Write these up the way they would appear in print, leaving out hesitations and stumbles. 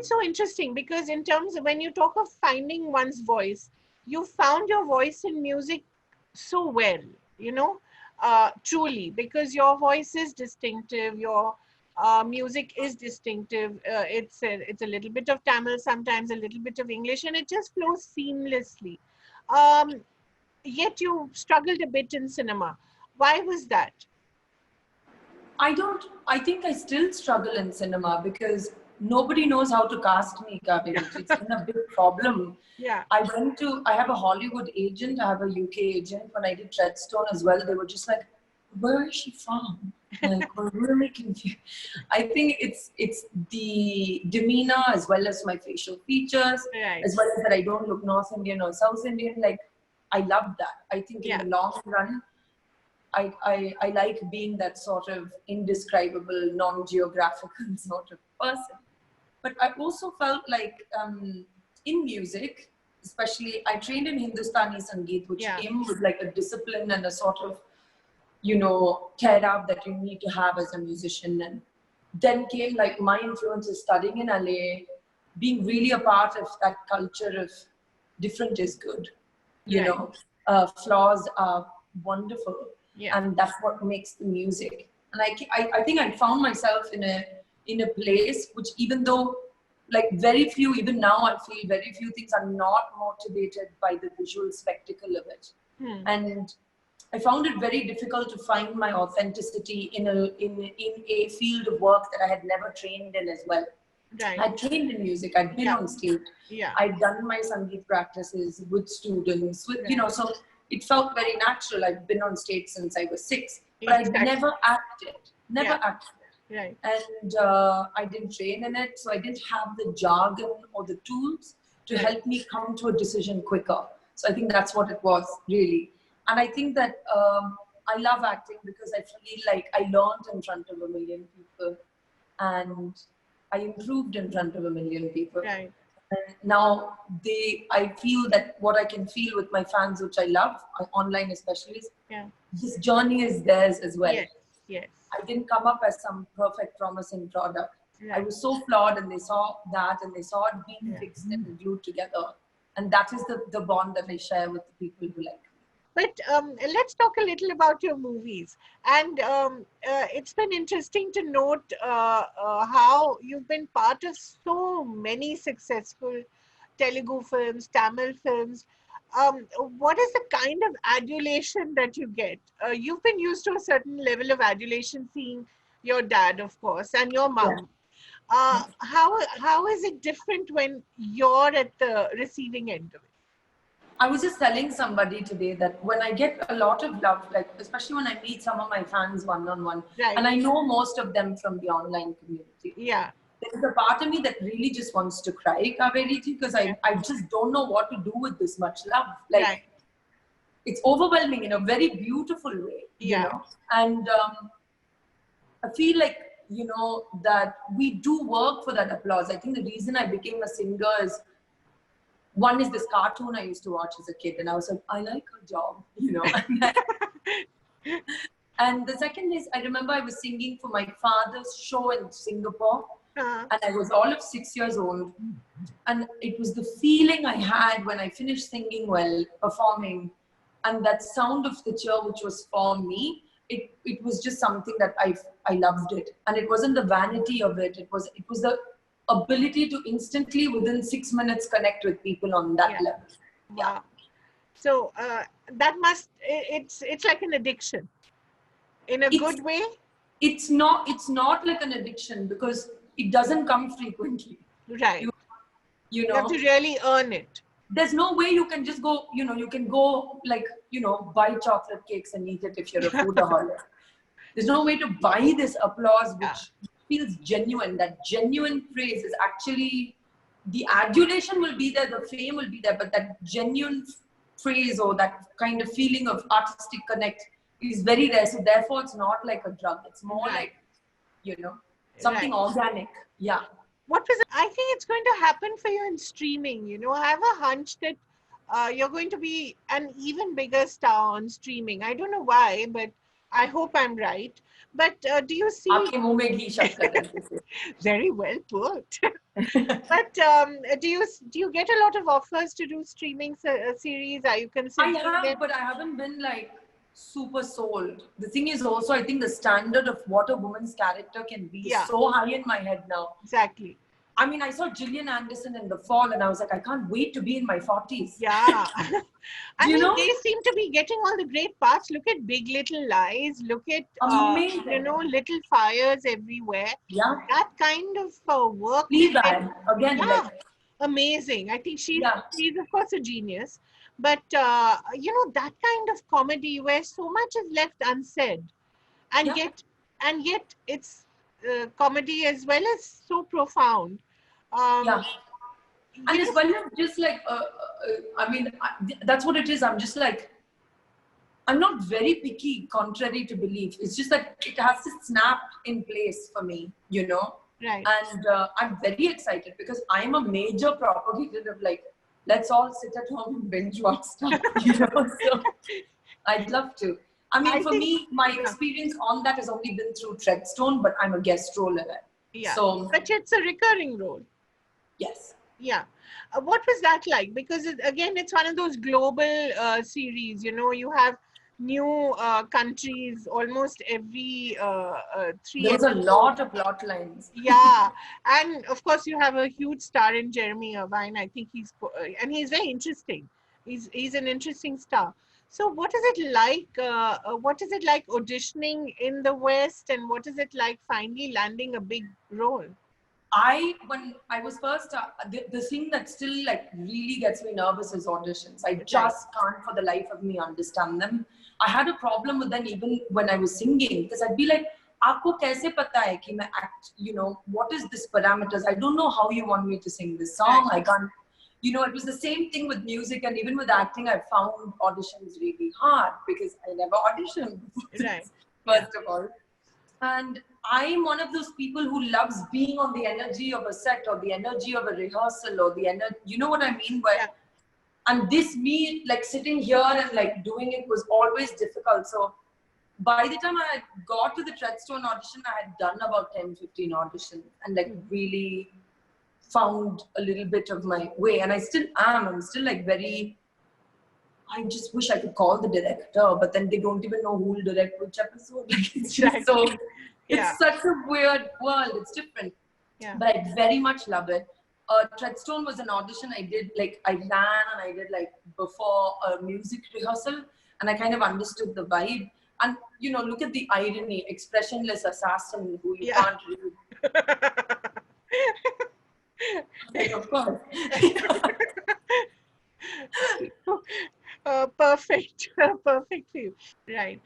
it's so interesting because in terms of when you talk of finding one's voice, you found your voice in music so well, you know, truly, because your voice is distinctive, your music is distinctive. It's a little bit of Tamil, sometimes a little bit of English, and it just flows seamlessly. Um, Yet you struggled a bit in cinema. Why was that? I think I still struggle in cinema because nobody knows how to cast me, Kaveree. It's been a big problem. Yeah. I have a Hollywood agent, I have a UK agent. When I did Treadstone as well, they were just like, where is she from? Like, we're really confused. I think it's the demeanor as well as my facial features, Right. as well as that I don't look North Indian or South Indian. Like, I love that. I think in the long run, I like being that sort of indescribable, non-geographical sort of person. But I also felt like in music, especially, I trained in Hindustani Sangeet, which came with like a discipline and a sort of, care that you need to have as a musician. And then came like my influences studying in LA, being really a part of that culture of different is good. Flaws are wonderful. Yeah. And that's what makes the music. And I think I found myself in a place which, even though like very few, even now I feel very few things are not motivated by the visual spectacle of it. And I found it very difficult to find my authenticity in a field of work that I had never trained in as well. Right. I trained in music. I'd been on stage. Yeah. I'd done my Sangeet practices with students. So it felt very natural. I've been on stage since I was 6, but I'd never acted. Acted. Right. And I didn't train in it, so I didn't have the jargon or the tools to help me come to a decision quicker. So I think that's what it was, really. And I think that I love acting because I feel like I learned in front of 1 million people, and I improved in front of 1 million people. Right. And now I feel that what I can feel with my fans, which I love, online especially, is this journey is theirs as well. Yes. Yes. I didn't come up as some perfect, promising product. Right. I was so flawed, and they saw that, and they saw it being fixed and glued together. And that is the bond that I share with the people who like me. But let's talk a little about your movies. And it's been interesting to note how you've been part of so many successful Telugu films, Tamil films. What is the kind of adulation that you get? You've been used to a certain level of adulation, seeing your dad, of course, and your mom. Yeah. How is it different when you're at the receiving end of it? I was just telling somebody today that when I get a lot of love, like especially when I meet some of my fans one-on-one, and I know most of them from the online community. Yeah. There's a part of me that really just wants to cry, Kaveree, because I just don't know what to do with this much love. Like, it's overwhelming in a very beautiful way, you know. And I feel like, that we do work for that applause. I think the reason I became a singer is, one is this cartoon I used to watch as a kid, and I was like, I like her job, And the second is, I remember I was singing for my father's show in Singapore, and I was all of 6 years old. And it was the feeling I had when I finished singing well, performing, and that sound of the cheer, which was for me, it was just something that I loved it. And it wasn't the vanity of it. It was the ability to instantly within 6 minutes connect with people on that level. Yeah. So that it's like an addiction in a good way. It's not like an addiction because it doesn't come frequently. Right. You have to really earn it. There's no way you can just go, you can go like, buy chocolate cakes and eat it if you're a foodaholic. There's no way to buy this applause, which feels genuine. That genuine praise is actually, the adulation will be there, the fame will be there, but that genuine praise or that kind of feeling of artistic connect is very rare. So therefore, it's not like a drug. It's more like, something organic. Yeah. What was it? I think it's going to happen for you in streaming. I have a hunch that you're going to be an even bigger star on streaming. I don't know why, but I hope I'm right. But do you see? Aapke muh mein ghee shakkar. Very well put. But do you get a lot of offers to do streaming series? Are you I considering have, it? but I haven't been like super sold. The thing is also, I think the standard of what a woman's character can be is Yeah, so high in my head now. exactly. I mean, I saw Gillian Anderson in The Fall and I was like, I can't wait to be in my 40s. Yeah. I Do you mean, know? they seem to be getting all the great parts. Look at Big Little Lies. Look at, Amazing. Little Fires Everywhere. Yeah. That kind of work they get. Fleabag. Again, Yeah, like, amazing. I think she's yeah. she's of course a genius, but that kind of comedy where so much is left unsaid, and Yeah. yet it's comedy as well as so profound. Yeah. And You as know, well as just like, I mean, that's what it is. I'm just like, I'm not very picky, contrary to belief. It's just that it has to snap in place for me, you know? right? And I'm very excited because I'm a major propagator of like, let's all sit at home and binge watch stuff, you know? So I'd love to. I mean, I for think, me, my yeah, experience on that has only been through Treadstone, but I'm a guest role in it. yeah, So, but it's a recurring role. yes. Yeah. What was that like? Because again, it's one of those global series. You have new countries almost every three There was a episodes. lot of plot lines. Yeah, and of course you have a huge star in Jeremy Irvine. I think and he's very interesting. He's an interesting star. So what is it like? What is it like auditioning in the West, and what is it like finally landing a big role? When I was first, the thing that still like really gets me nervous is auditions. I Right. just can't for the life of me understand them. I had a problem with them even when I was singing because I'd be like, "Aapko kaise pata hai ki main act? You know, what is this parameters? I don't know how you want me to sing this song. Right. I can't." You know, it was the same thing with music and even with acting. I found auditions really hard because I never auditioned before Right. first of all. And I'm one of those people who loves being on the energy of a set or the energy of a rehearsal or the energy, you know what I mean? Yeah. And this me, like sitting here and like doing it was always difficult. So by the time I had got to the Treadstone audition, I had done about 10, 15 auditions and like really found a little bit of my way. And I still am. I'm still like I just wish I could call the director, but then they don't even know who will direct which episode. Like it's just so, it's such a weird world. It's different. Yeah. But I very much love it. Treadstone was an audition I did, like I ran and I did like before a music rehearsal and I kind of understood the vibe. And you know, look at the irony, expressionless assassin who you can't read. Like, of course. Perfect. Perfectly. Right.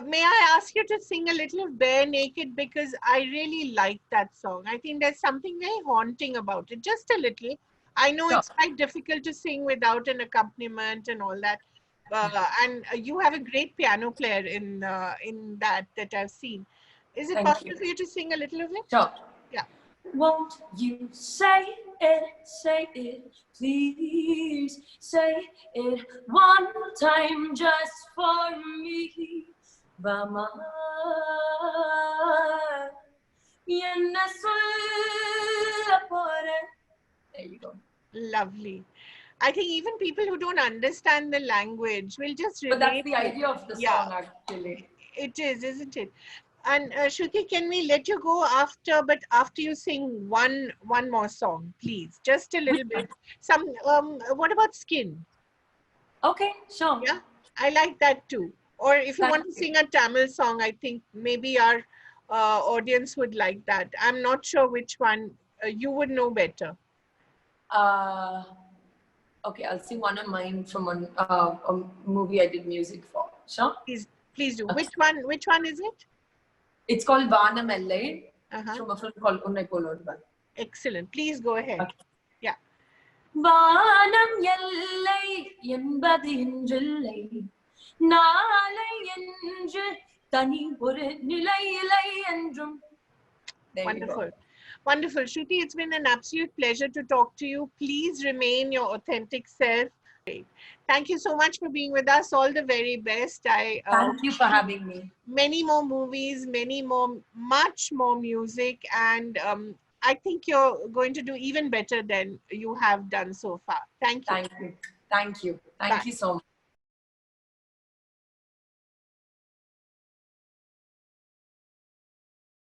May I ask you to sing a little of Bare Naked because I really like that song. I think there's something very haunting about it. Just a little. I know it's quite difficult to sing without an accompaniment and all that. And you have a great piano player in that I've seen. Is it possible for you to sing a little of it? Sure. Yeah. Won't you say it, please say it one time just for me. Vama, yenna solla pore. There you go. Lovely. I think even people who don't understand the language will just relate. But that's the idea of the song, actually. It is, isn't it? And Shruti, can we let you go after you sing one more song, please? Just a little bit. What about Skin? Okay, sure. Yeah, I like that too. Or if you want to sing a Tamil song, I think maybe our audience would like that. I'm not sure which one. You would know better. Okay, I'll sing one of mine from a movie I did music for. Sure? Please do. Okay. Which one is it? It's called Vanam Ellai from a film called Unnai Polodvan. Excellent. Please go ahead. Okay. Yeah. Vanam Ellai என்பது இன்றில்லை நாளை என்று தனி ஒரு நிலையிலை என்றும். Wonderful. Wonderful. Shruti, it's been an absolute pleasure to talk to you. Please remain your authentic self. Great. Thank you so much for being with us. All the very best. Thank you for having me. Many more movies, much more music, and I think you're going to do even better than you have done so far. Thank you. Thank you. Thank you. Bye. Thank you so much.